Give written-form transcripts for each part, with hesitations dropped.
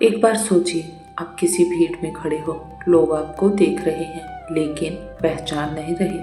एक बार सोचिए, आप किसी भीड़ में खड़े हो, लोग आपको देख रहे हैं लेकिन पहचान नहीं रहे।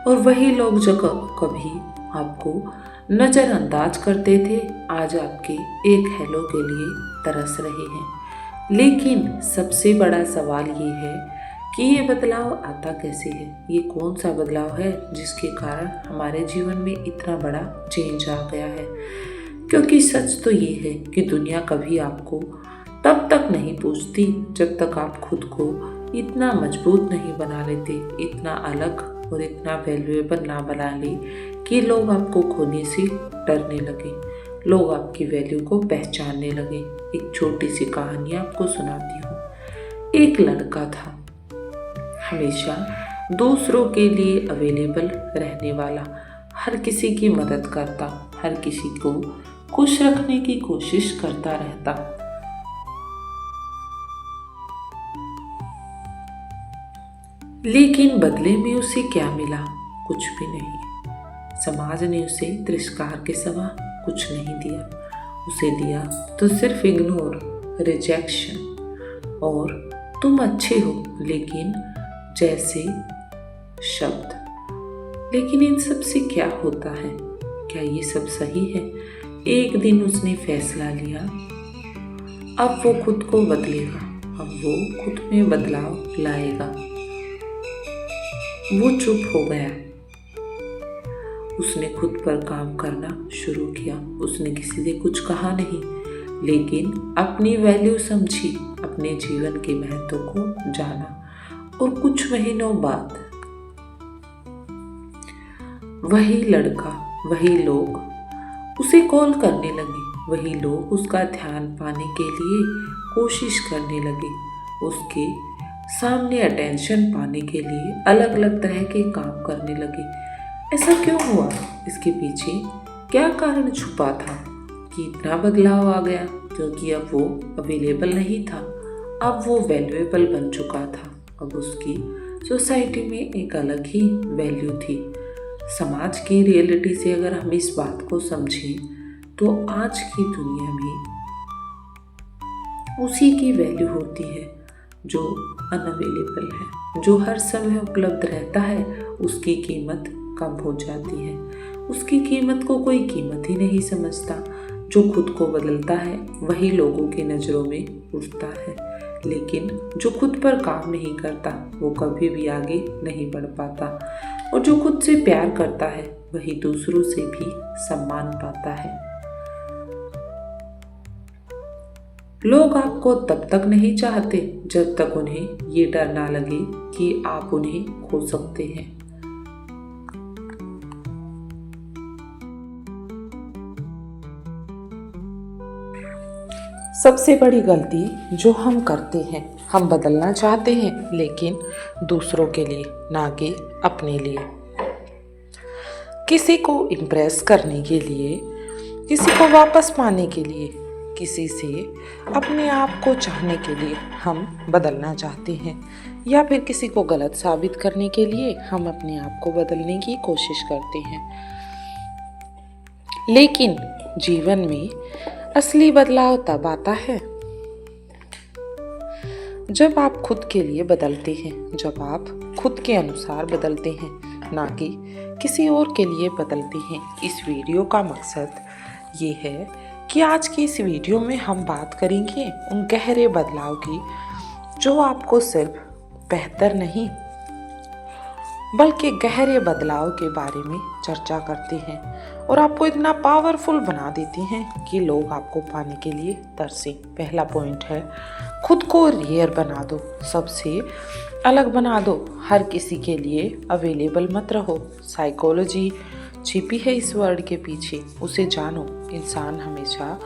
और वही लोग जो कभी आपको नज़रअंदाज करते थे, आज आपके एक हेलो के लिए तरस रहे हैं। लेकिन सबसे बड़ा सवाल ये है कि ये बदलाव आता कैसे है? ये कौन सा बदलाव है जिसके कारण हमारे जीवन में इतना बड़ा चेंज आ गया है? क्योंकि सच तो ये है कि दुनिया कभी आपको तब तक नहीं पूछती जब तक आप खुद को इतना मजबूत नहीं बना लेते, इतना अलग और इतना वैल्यूएबल ना बना ले कि लोग आपको खोने से डरने लगे, लोग आपकी वैल्यू को पहचानने लगे। एक छोटी सी कहानी आपको सुनाती हूँ। एक लड़का था, हमेशा दूसरों के लिए अवेलेबल रहने वाला, हर किसी की मदद करता, हर किसी को खुश रखने की कोशिश करता रहता। लेकिन बदले में उसे क्या मिला? कुछ भी नहीं। समाज ने उसे तिरस्कार के सिवा कुछ नहीं दिया। उसे दिया तो सिर्फ इग्नोर, रिजेक्शन और तुम अच्छे हो लेकिन जैसे शब्द। लेकिन इन सब से क्या होता है? क्या ये सब सही है? एक दिन उसने फैसला लिया, अब वो खुद को बदलेगा, अब वो खुद में बदलाव लाएगा। वो चुप हो गया। उसने खुद पर काम करना शुरू किया। उसने किसी से कुछ कहा नहीं, लेकिन अपनी वैल्यू समझी, अपने जीवन के महत्व को जाना। और कुछ महीनों बाद वही लड़का, वही लोग उसे कॉल करने लगे, वही लोग उसका ध्यान पाने के लिए कोशिश करने लगे, उसके सामने अटेंशन पाने के लिए अलग अलग तरह के काम करने लगे। ऐसा क्यों हुआ? इसके पीछे क्या कारण छुपा था कि इतना बदलाव आ गया? क्योंकि अब वो अवेलेबल नहीं था, अब वो वैल्यूएबल बन चुका था। अब उसकी सोसाइटी में एक अलग ही वैल्यू थी। समाज की रियलिटी से अगर हम इस बात को समझें तो आज की दुनिया में उसी की वैल्यू होती है जो अनअवेलेबल है, जो हर समय उपलब्ध रहता है। उसकी कीमत कम हो जाती है, उसकी कीमत को कोई कीमत ही नहीं समझता। जो खुद को बदलता है वही लोगों की नज़रों में उठता है, लेकिन जो खुद पर काम नहीं करता वो कभी भी आगे नहीं बढ़ पाता। और जो खुद से प्यार करता है वही दूसरों से भी सम्मान पाता है। लोग आपको तब तक नहीं चाहते जब तक उन्हें ये डर ना लगे कि आप उन्हें खो सकते हैं। सबसे बड़ी गलती जो हम करते हैं, हम बदलना चाहते हैं लेकिन दूसरों के लिए, ना कि अपने लिए। किसी को इम्प्रेस करने के लिए, किसी को वापस पाने के लिए, किसी से अपने आप को चाहने के लिए हम बदलना चाहते हैं, या फिर किसी को गलत साबित करने के लिए हम अपने आप को बदलने की कोशिश करते हैं। लेकिन जीवन में असली बदलाव तब आता है जब आप खुद के लिए बदलते हैं, जब आप खुद के अनुसार बदलते हैं, ना कि किसी और के लिए बदलते हैं। इस वीडियो का मकसद ये है कि आज की इस वीडियो में हम बात करेंगे उन गहरे बदलाव की जो आपको सिर्फ बेहतर नहीं बल्कि गहरे बदलाव के बारे में चर्चा करते हैं और आपको इतना पावरफुल बना देते हैं कि लोग आपको पाने के लिए तरसें। पहला पॉइंट है, खुद को रेयर बना दो, सबसे अलग बना दो, हर किसी के लिए अवेलेबल मत रहो। साइकोलॉजी छिपी है इस वर्ड के पीछे, उसे जानो। इंसान हमेशा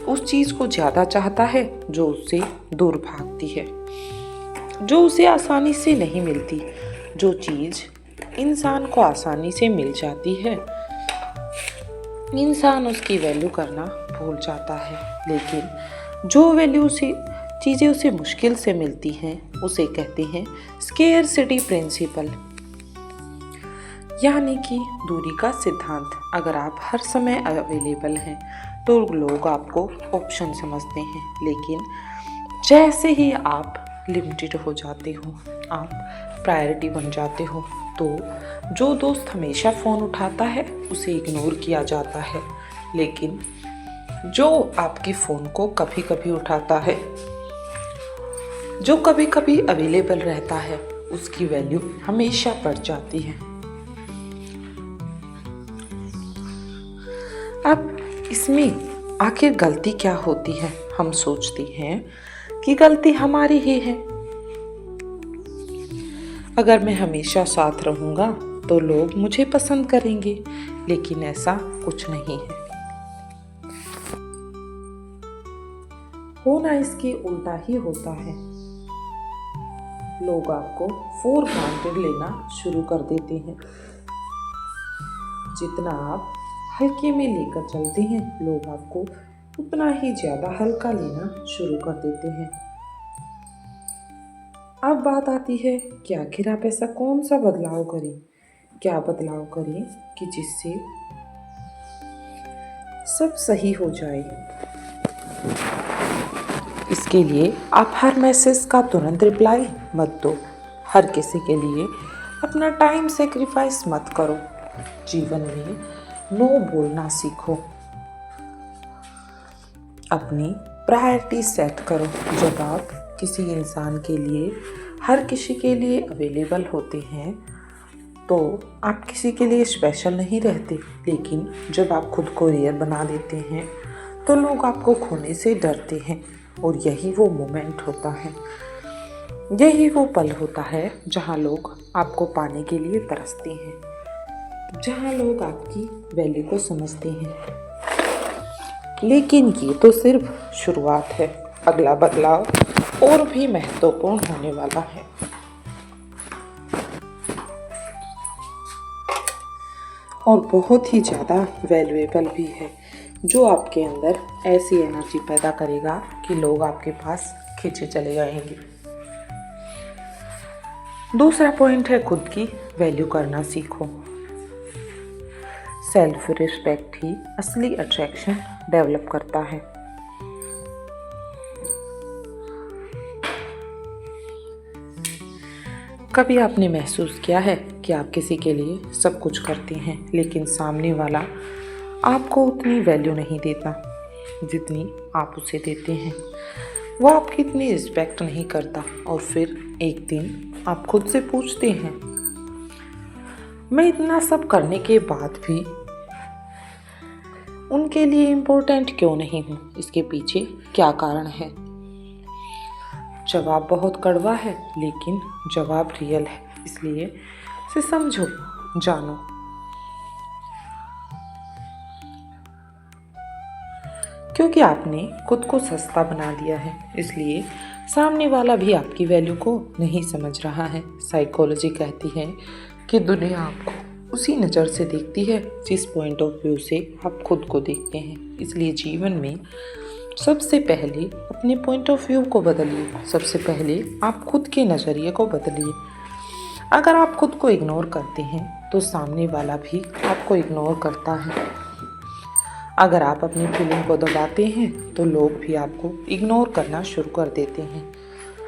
उस चीज़ को ज़्यादा चाहता है जो उससे दूर भागती है, जो उसे आसानी से नहीं मिलती। जो चीज़ इंसान को आसानी से मिल जाती है, इंसान उसकी वैल्यू करना भूल जाता है। लेकिन जो वैल्यू से चीज़ें उसे मुश्किल से मिलती हैं, उसे कहते हैं स्केरसिटी प्रिंसिपल, यानी कि दूरी का सिद्धांत। अगर आप हर समय अवेलेबल हैं तो लोग आपको ऑप्शन समझते हैं, लेकिन जैसे ही आप लिमिटेड हो जाते हो, आप प्रायोरिटी बन जाते हो, तो जो दोस्त हमेशा फ़ोन उठाता है उसे इग्नोर किया जाता है, लेकिन जो आपके फ़ोन को कभी कभी उठाता है, जो कभी कभी अवेलेबल रहता है, उसकी वैल्यू हमेशा बढ़ जाती है। अब इसमें आखिर गलती क्या होती है? हम सोचते हैं कि गलती हमारी ही है। अगर मैं हमेशा साथ रहूंगा तो लोग मुझे पसंद करेंगे, लेकिन ऐसा कुछ नहीं है। होना इसके उल्टा ही होता है। लोग आपको फॉर ग्रांटेड लेना शुरू कर देते हैं। जितना आप हल्के में लेकर चलते हैं, लोग आपको उतना ही ज्यादा हल्का लेना शुरू कर देते हैं। अब बात आती है कि आखिर आप ऐसा कौन सा बदलाव करें, क्या बदलाव करें कि जिससे सब सही हो जाए। इसके लिए आप हर मैसेज का तुरंत रिप्लाई मत दो, हर किसी के लिए अपना टाइम सेक्रीफाइस मत करो। जीवन में नो बोलना सीखो। अपनी प्रायोरिटी सेट करो। जब आप किसी इंसान के लिए, हर किसी के लिए अवेलेबल होते हैं, तो आप किसी के लिए स्पेशल नहीं रहते। लेकिन जब आप खुद को रेयर बना देते हैं, तो लोग आपको खोने से डरते हैं। और यही वो मोमेंट होता है, यही वो पल होता है जहाँ लोग आपको पाने के लिए तरसते हैं, जहाँ लोग आपकी वैल्यू को समझते हैं। लेकिन ये तो सिर्फ शुरुआत है। अगला बदलाव और भी महत्वपूर्ण होने वाला है। और बहुत ही ज़्यादा वैल्यूएबल भी है, जो आपके अंदर ऐसी एनर्जी पैदा करेगा कि लोग आपके पास खींचे चले जाएंगे। दूसरा पॉइंट है, खुद की वैल्यू करना सीखो। सेल्फ रिस्पेक्ट ही असली अट्रैक्शन डेवलप करता है। कभी आपने महसूस किया है कि आप किसी के लिए सब कुछ करते हैं, लेकिन सामने वाला आपको उतनी वैल्यू नहीं देता जितनी आप उसे देते हैं। वो आपकी इतनी रिस्पेक्ट नहीं करता, और फिर एक दिन आप खुद से पूछते हैं, मैं इतना सब करने के बाद भी उनके लिए इम्पोर्टेंट क्यों नहीं हूँ? इसके पीछे क्या कारण है? जवाब बहुत कड़वा है, लेकिन जवाब रियल है। इसलिए इसे समझो, जानो। क्योंकि आपने खुद को सस्ता बना दिया है, इसलिए सामने वाला भी आपकी वैल्यू को नहीं समझ रहा है। साइकोलॉजी कहती है कि दुनिया आपको उसी नज़र से देखती है जिस पॉइंट ऑफ व्यू से आप खुद को देखते हैं। इसलिए जीवन में सबसे पहले अपने पॉइंट ऑफ व्यू को बदलिए। सबसे पहले आप खुद के नज़रिए को बदलिए। अगर आप खुद को इग्नोर करते हैं, तो सामने वाला भी आपको इग्नोर करता है। अगर आप अपनी फीलिंग को दबाते हैं, तो लोग भी आपको इग्नोर करना शुरू कर देते हैं।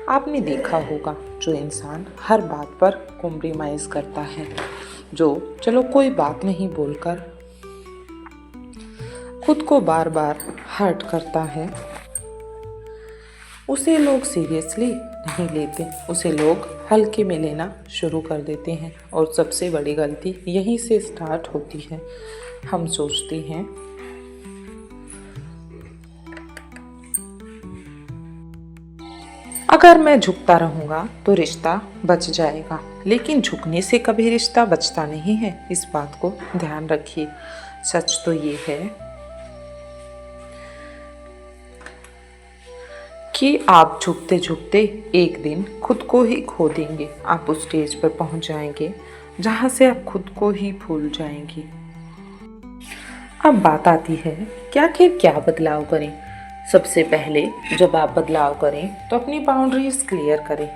आपने देखा होगा, जो इंसान हर बात पर कॉम्प्रोमाइज़ करता है, जो चलो कोई बात नहीं बोलकर खुद को बार बार हर्ट करता है, उसे लोग सीरियसली नहीं लेते, उसे लोग हल्के में लेना शुरू कर देते हैं। और सबसे बड़ी गलती यहीं से स्टार्ट होती है। हम सोचते हैं अगर मैं झुकता रहूँगा तो रिश्ता बच जाएगा, लेकिन झुकने से कभी रिश्ता बचता नहीं है। इस बात को ध्यान रखिए। सच तो ये है कि आप झुकते झुकते एक दिन खुद को ही खो देंगे। आप उस स्टेज पर पहुंच जाएंगे जहां से आप खुद को ही भूल जाएंगे। अब बात आती है कि आखिर क्या बदलाव करें। सबसे पहले जब आप बदलाव करें, तो अपनी बाउंड्रीज क्लियर करें।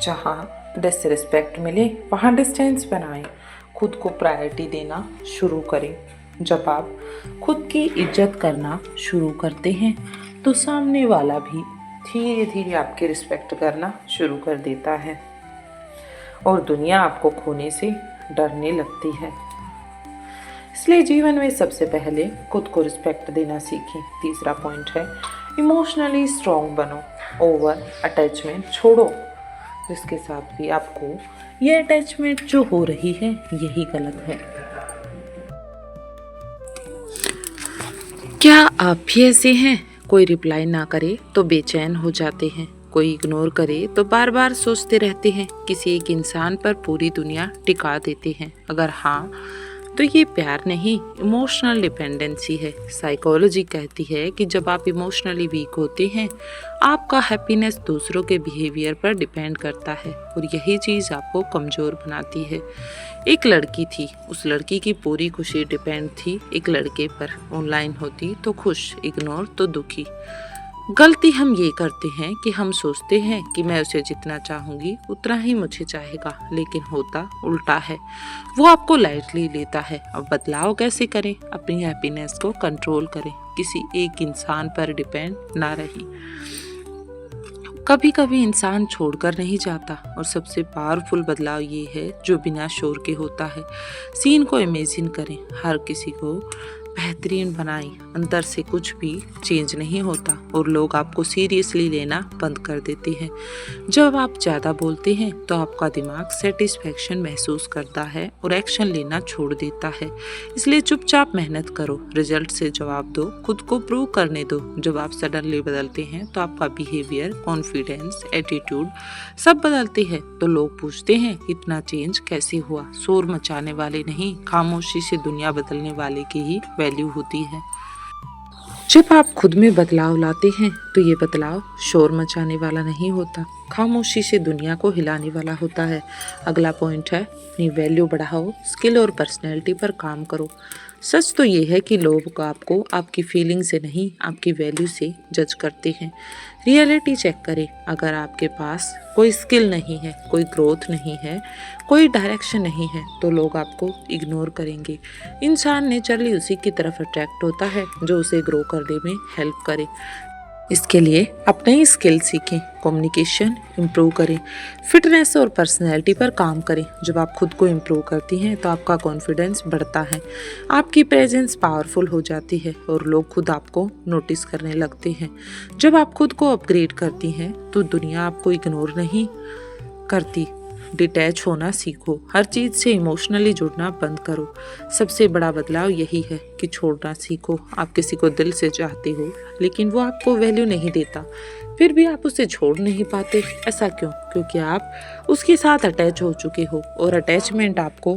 जहाँ डिसरिस्पेक्ट मिले वहाँ डिस्टेंस बनाएं। खुद को प्रायोरिटी देना शुरू करें। जब आप खुद की इज्जत करना शुरू करते हैं, तो सामने वाला भी धीरे धीरे आपकी रिस्पेक्ट करना शुरू कर देता है और दुनिया आपको खोने से डरने लगती है। इसलिए जीवन में सबसे पहले खुद को रिस्पेक्ट देना सीखें। तीसरा पॉइंट है इमोशनली स्ट्रॉन्ग बनो, ओवर अटैचमेंट छोड़ो। जिसके साथ भी आपको ये अटैचमेंट जो हो रही है यही गलत है। क्या आप भी ऐसे हैं? कोई रिप्लाई ना करे तो बेचैन हो जाते हैं, कोई इग्नोर करे तो बार बार सोचते रहते हैं, किसी एक इंसान पर पूरी दुनिया टिका देते हैं। अगर हाँ तो ये प्यार नहीं, इमोशनल डिपेंडेंसी है। साइकोलॉजी कहती है कि जब आप इमोशनली वीक होते हैं आपका हैप्पीनेस दूसरों के बिहेवियर पर डिपेंड करता है और यही चीज़ आपको कमज़ोर बनाती है। एक लड़की थी, उस लड़की की पूरी खुशी डिपेंड थी एक लड़के पर। ऑनलाइन होती तो खुश, इग्नोर तो दुखी। गलती हम ये करते हैं कि हम सोचते हैं कि मैं उसे जितना चाहूँगी उतना ही मुझे चाहेगा, लेकिन होता उल्टा है। वो आपको लाइटली लेता है। अब बदलाव कैसे करें? अपनी हैप्पीनेस को कंट्रोल करें, किसी एक इंसान पर डिपेंड ना रहें। कभी कभी इंसान छोड़कर नहीं जाता और सबसे पावरफुल बदलाव ये है जो बिना शोर के होता है। सीन को इमेजिन करें, हर किसी को बेहतरीन बनाएं, अंदर से कुछ भी चेंज नहीं होता और लोग आपको सीरियसली लेना बंद कर देते हैं। जब आप ज़्यादा बोलते हैं तो आपका दिमाग सेटिस्फैक्शन महसूस करता है और एक्शन लेना छोड़ देता है। इसलिए चुपचाप मेहनत करो, रिजल्ट से जवाब दो, खुद को प्रूव करने दो। जब आप सडनली बदलते हैं तो आपका बिहेवियर, कॉन्फिडेंस, एटीट्यूड सब बदलते हैं। तो लोग पूछते हैं इतना चेंज कैसे हुआ? शोर मचाने वाले नहीं, खामोशी से दुनिया बदलने वाले की ही वैल्यू होती है। जब आप खुद में बदलाव लाते हैं तो ये बदलाव शोर मचाने वाला नहीं होता, खामोशी से दुनिया को हिलाने वाला होता है। अगला पॉइंट है अपनी वैल्यू बढ़ाओ, स्किल और पर्सनैलिटी पर काम करो। सच तो ये है कि लोग आपको आपकी फीलिंग से नहीं आपकी वैल्यू से जज करते हैं। रियलिटी चेक करें, अगर आपके पास कोई स्किल नहीं है, कोई ग्रोथ नहीं है, कोई डायरेक्शन नहीं है तो लोग आपको इग्नोर करेंगे। इंसान नेचुरली उसी की तरफ अट्रैक्ट होता है जो उसे ग्रो करने में हेल्प करे। इसके लिए आप नई स्किल सीखें, कम्युनिकेशन इम्प्रूव करें, फिटनेस और पर्सनैलिटी पर काम करें। जब आप खुद को इम्प्रूव करती हैं तो आपका कॉन्फिडेंस बढ़ता है, आपकी प्रेजेंस पावरफुल हो जाती है और लोग खुद आपको नोटिस करने लगते हैं। जब आप खुद को अपग्रेड करती हैं तो दुनिया आपको इग्नोर नहीं करती। डिटैच होना सीखो, हर चीज़ से इमोशनली जुड़ना बंद करो। सबसे बड़ा बदलाव यही है कि छोड़ना सीखो। आप किसी को दिल से चाहते हो लेकिन वो आपको वैल्यू नहीं देता, फिर भी आप उसे छोड़ नहीं पाते। ऐसा क्यों? क्योंकि आप उसके साथ अटैच हो चुके हो और अटैचमेंट आपको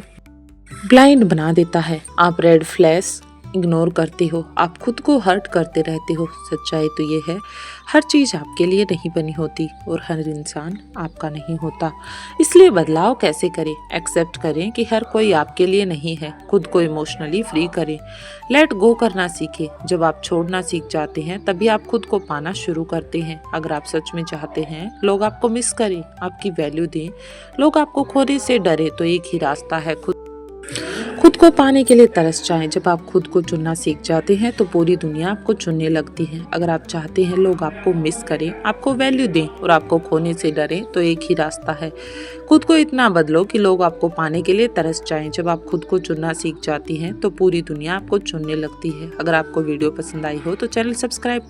ब्लाइंड बना देता है। आप रेड फ्लैग्स इग्नोर करते हो, आप खुद को हर्ट करते रहते हो। सच्चाई तो ये है हर चीज़ आपके लिए नहीं बनी होती और हर इंसान आपका नहीं होता। इसलिए बदलाव कैसे करें? एक्सेप्ट करें कि हर कोई आपके लिए नहीं है। खुद को इमोशनली फ्री करें, लेट गो करना सीखें। जब आप छोड़ना सीख जाते हैं तभी आप खुद को पाना शुरू करते हैं। अगर आप सच में चाहते हैं लोग आपको मिस करें, आपकी वैल्यू दें, लोग आपको खोने से डरे, तो एक ही रास्ता है, खुद को पाने के लिए तरस जाएं। जब आप खुद को चुनना सीख जाते हैं तो पूरी दुनिया आपको चुनने लगती है। अगर आप चाहते हैं लोग आपको मिस करें, आपको वैल्यू दें और आपको खोने से डरें, तो एक ही रास्ता है, खुद को इतना बदलो कि लोग आपको पाने के लिए तरस जाएं। जब आप खुद को चुनना सीख जाती हैं तो पूरी दुनिया आपको चुनने लगती है। अगर आपको वीडियो पसंद आई हो तो चैनल सब्सक्राइब करें।